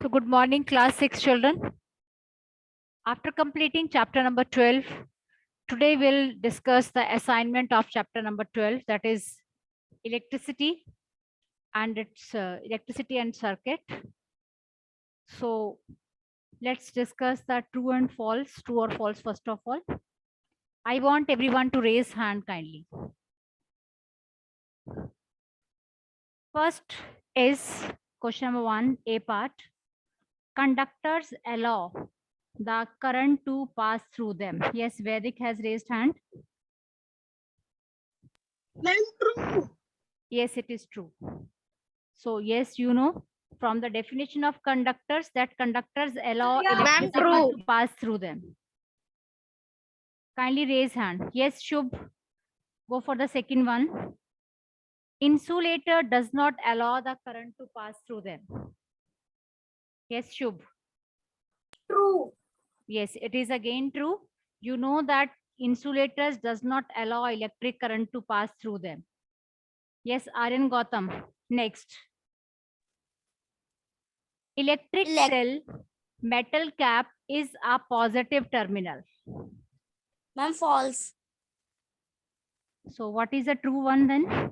So good morning, class 6 children. After completing chapter number 12, today we'll discuss the assignment of chapter number 12, that is electricity and its electricity and circuit. So let's discuss the true and false, true or false first of all. I want everyone to raise hand kindly. First is question number 1, A part. Conductors allow the current to pass through them. Yes, Vedic has raised hand. True. Yes, it is true. So yes, you know from the definition of conductors that conductors allow electricity true. to pass through them. Kindly raise hand. Yes, Shubh. Go for the second one. Insulator does not allow the current to pass through them. Yes, Shubh. True. Yes, it is again true. You know that insulators does not allow electric current to pass through them. Yes, Aryan Gautam. Next. Electric cell metal cap is a positive terminal. Ma'am, false. So what is the true one then?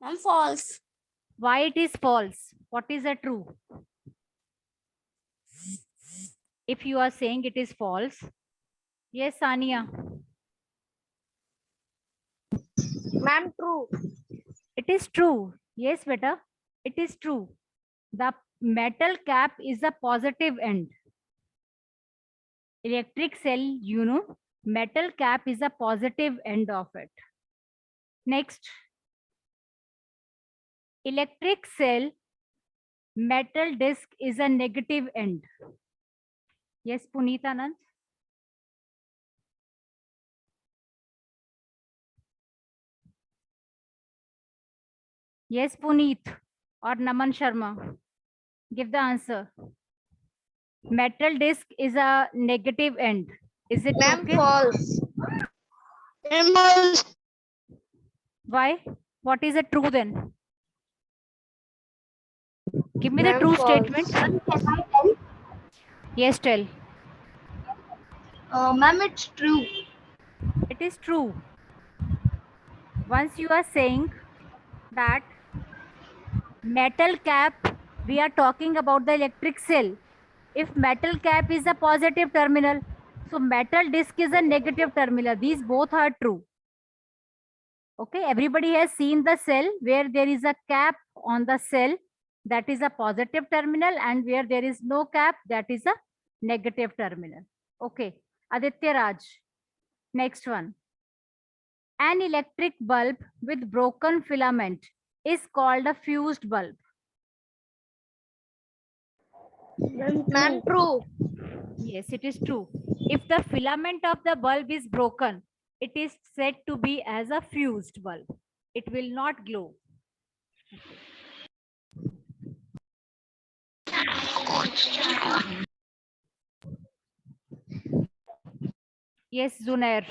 Ma'am, false. Why it is false? What is the true? If you are saying it is false, yes, Sania, Ma'am, true. it is true. Yes, beta, it is true. The metal cap is the positive end. Electric cell, you know, metal cap is a positive end of it. Next, electric cell metal disc is a negative end. Yes, Puneet Anand. Yes, Puneet or Naman Sharma. Give the answer. Metal disc is a negative end. Is it Ma'am, okay? false. Ma'am, false. Why? What is the true then? Give me the Ma'am, true false. statement. Yes, tell. Ma'am, it's true. It is true. Once you are saying that metal cap, we are talking about the electric cell. If metal cap is a positive terminal, so metal disc is a negative terminal. These both are true. Okay, everybody has seen the cell where there is a cap on the cell, that is a positive terminal, and where there is no cap, that is a negative terminal. Okay, Aditya Raj. Next one. An electric bulb with broken filament is called a fused bulb. Ma'am, true. Yes, it is true. If the filament of the bulb is broken, it is said to be as a fused bulb. It will not glow. Yes, Zunair.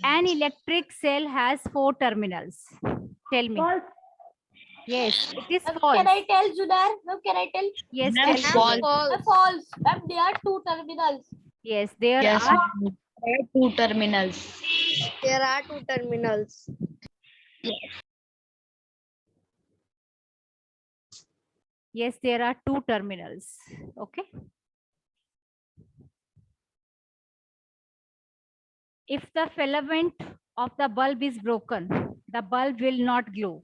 An electric cell has 4 terminals. Tell me. False. Yes, it is false. Can I tell Judar? Ma'am, can I tell? Yes, Ma'am, tell. false. False. Ma'am, there are 2 terminals. Yes, there Yes, are. ma'am. There are 2 terminals. There are 2 terminals. Yes, there are 2 terminals. Okay. If the filament of the bulb is broken, the bulb will not glow.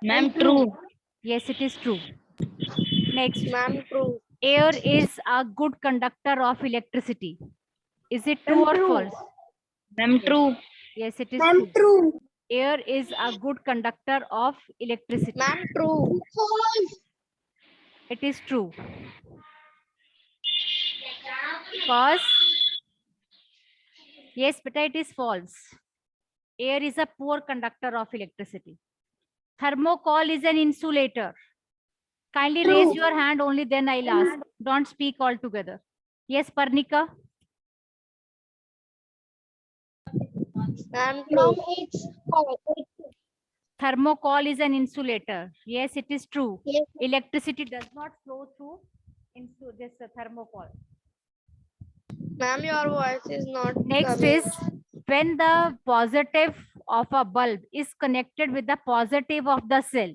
Ma'am, true. Yes, it is true. Next, Ma'am, true. air is a good conductor of electricity. Is it true or false? Ma'am, true. Yes, it is Ma'am, true. true. Air is a good conductor of electricity. Ma'am, true. False. It is true. Because, yes, but it is false. Air is a poor conductor of electricity. Thermocol is an insulator. Kindly True. raise your hand, only then I'll ask. Don't speak all together. Yes, Parnika? Ma'am, true. It's false. Thermocol is an insulator. Yes, it is true. Yes. Electricity does not flow through into this thermocol. Ma'am, your voice is not Next coming. is when the positive of a bulb is connected with the positive of the cell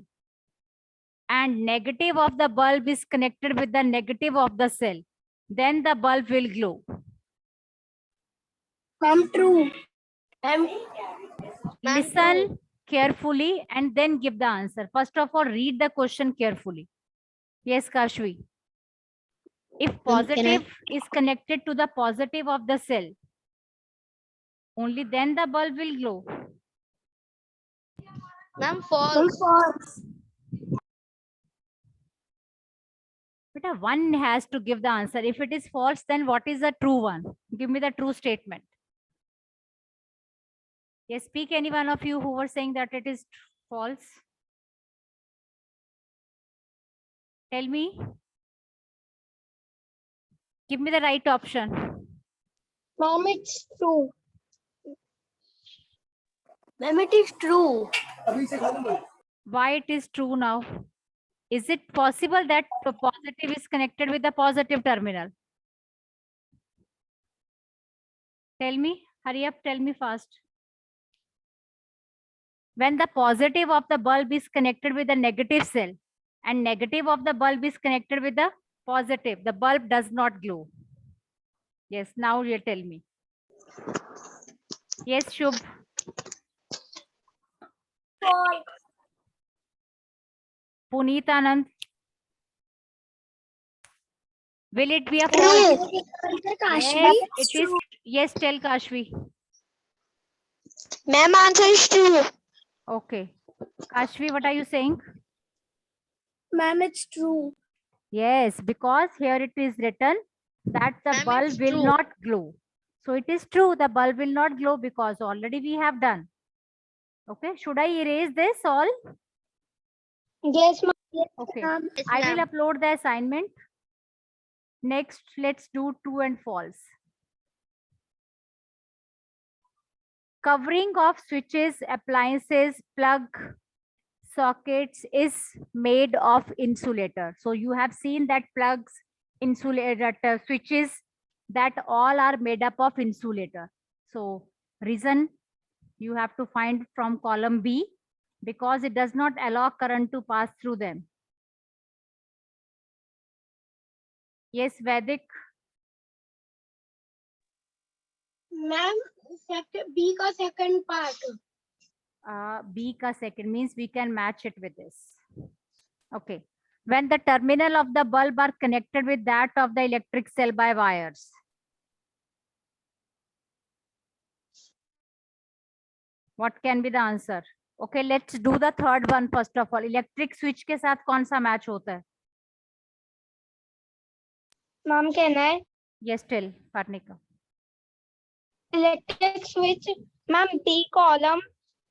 and negative of the bulb is connected with the negative of the cell, then the bulb will glow. Ma'am, true. Ma'am, Listen carefully and then give the answer. First of all, read the question carefully. Yes, Kashvi. If positive is connected to the positive of the cell, only then the bulb will glow. Ma'am, false. But one has to give the answer. If it is false, then what is the true one? Give me the true statement. Yes, speak any one of you who were saying that it is false. Tell me. Give me the right option. Ma'am, it's true. Ma'am, it is true. Why it is true now? Is it possible that the positive is connected with the positive terminal? Tell me. Hurry up. Tell me fast. When the positive of the bulb is connected with the negative cell and negative of the bulb is connected with the positive, the bulb does not glow. Yes, now you tell me. Yes, Shubh. False. Puneet Anand. Will it be a false? Yes, it is. Yes, tell Kashvi. Ma'am, answer is true. Okay. Kashvi, what are you saying? Ma'am, it's true. Yes, because here it is written that the Ma'am, bulb it's will true. not glow. So it is true, the bulb will not glow because already we have done. Okay, should I erase this all? Yes, ma'am. Okay, Yes, I ma'am. will upload the assignment. Next, let's do true and false. Covering of switches, appliances, plug, sockets is made of insulator. So you have seen that plugs, insulator, switches, that all are made up of insulator. So reason you have to find from column B, because it does not allow current to pass through them. Yes, Vedic. Ma'am, B का second part. B ka second means we can match it with this. Okay. When the terminal of the bulb are connected with that of the electric cell by wires. What can be the answer? Okay, let's do the third one first of all. Electric switch के साथ कौन सा match होता है? Ma'am, can I? Yes, tell Parnika. Electric switch. Ma'am, B column,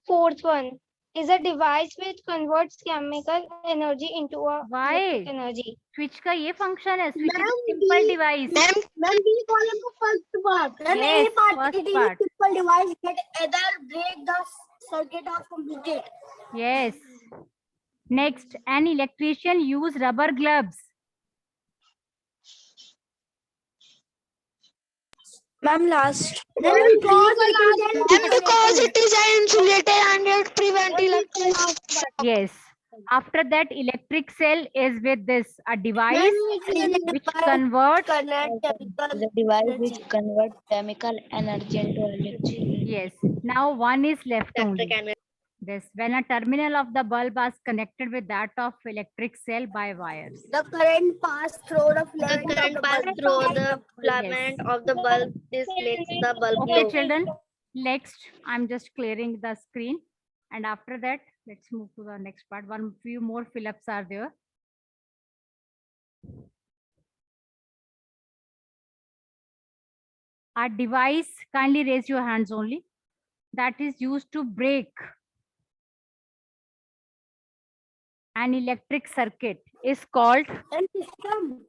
fourth one, is a device which converts chemical energy into a Why? electric energy. Switch का ये function है. Switch is a simple device. Ma'am, B column का first part. Ma'am, Yes, any part. first It part. is a simple device that either break the circuit or complete it. Yes. Next, an electrician use rubber gloves. Ma'am, last. Ma'am, because it is an insulator and it prevents electricity. Yes. After that, electric cell is with this a device which converts. The device which converts chemical energy into electricity. Yes. Now one is left only. This when a terminal of the bulb is connected with that of electric cell by wires. The current pass through the filament of the bulb. This makes the bulb Okay, glow. children. Next, I'm just clearing the screen, and after that, let's move to the next part. One few more fill-ups are there. A device, kindly raise your hands only, that is used to break an electric circuit is called System.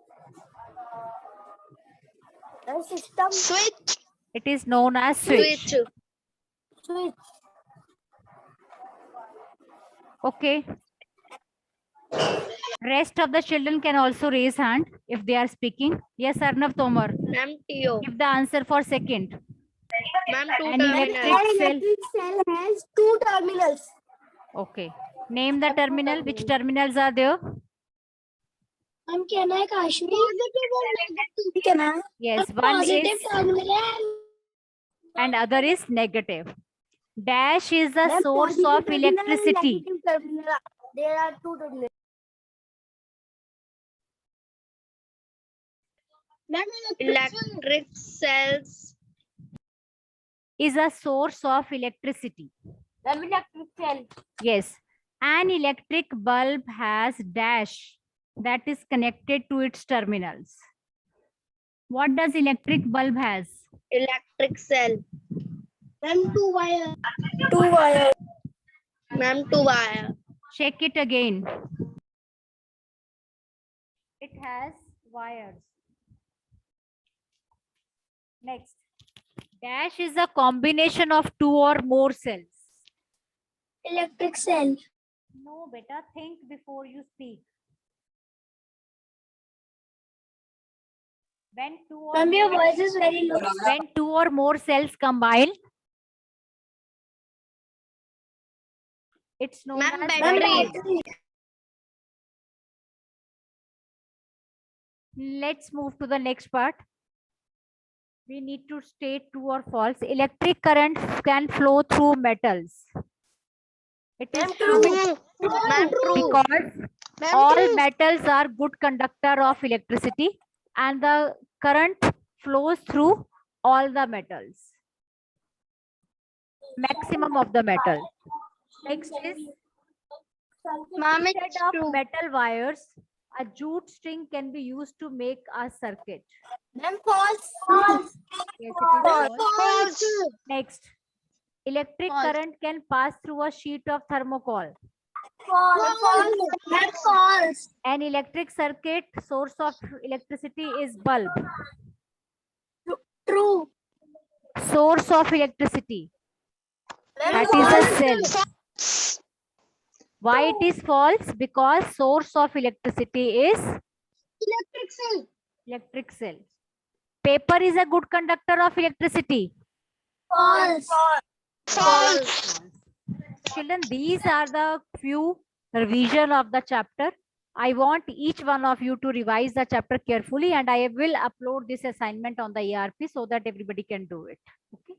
Switch. it is known as switch. Switch. Okay. Rest of the children can also raise hand if they are speaking. Yes, Arnav Tomar. Ma'am, TO. Give the answer for second. Ma'am, two An electric terminals. cell. cell has two terminals. Okay. Name the terminal. Which terminals are there? Can I, Kashmi? Positive or negative? Can I? Yes, one is terminal. and other is negative. Dash is the source of electricity. There are two terminals. Electric cells. Is a source of electricity. Electric cell. Yes. An electric bulb has dash that is connected to its terminals. What does electric bulb has? Electric cell. Ma'am, two wire. Two wire. Ma'am, two wire. Check it again. It has wires. Next. Dash is a combination of two or more cells. Electric cell. No, beta, think before you speak. When two or Ma'am, your more, voice is very low. when two or more cells combine, it's known Ma'am, as battery. Let's move to the next part. We need to state true or false. Electric current can flow through metals. It is true Ma'am, true. because all metals are good conductor of electricity and the current flows through all the metals. Maximum of the metal. Next is Ma'am, instead it's of true. metal wires, a jute string can be used to make a circuit. Ma'am, false. Yes, it is false. False. Next, electric False. current can pass through a sheet of thermocol. False. False. An electric circuit source of electricity is bulb. True. Source of electricity, that is a cell. Why it is false? Because source of electricity is Electric cell. electric cell. Paper is a good conductor of electricity. False. False. Children, these are the few revision of the chapter. I want each one of you to revise the chapter carefully and I will upload this assignment on the ERP so that everybody can do it. Okay.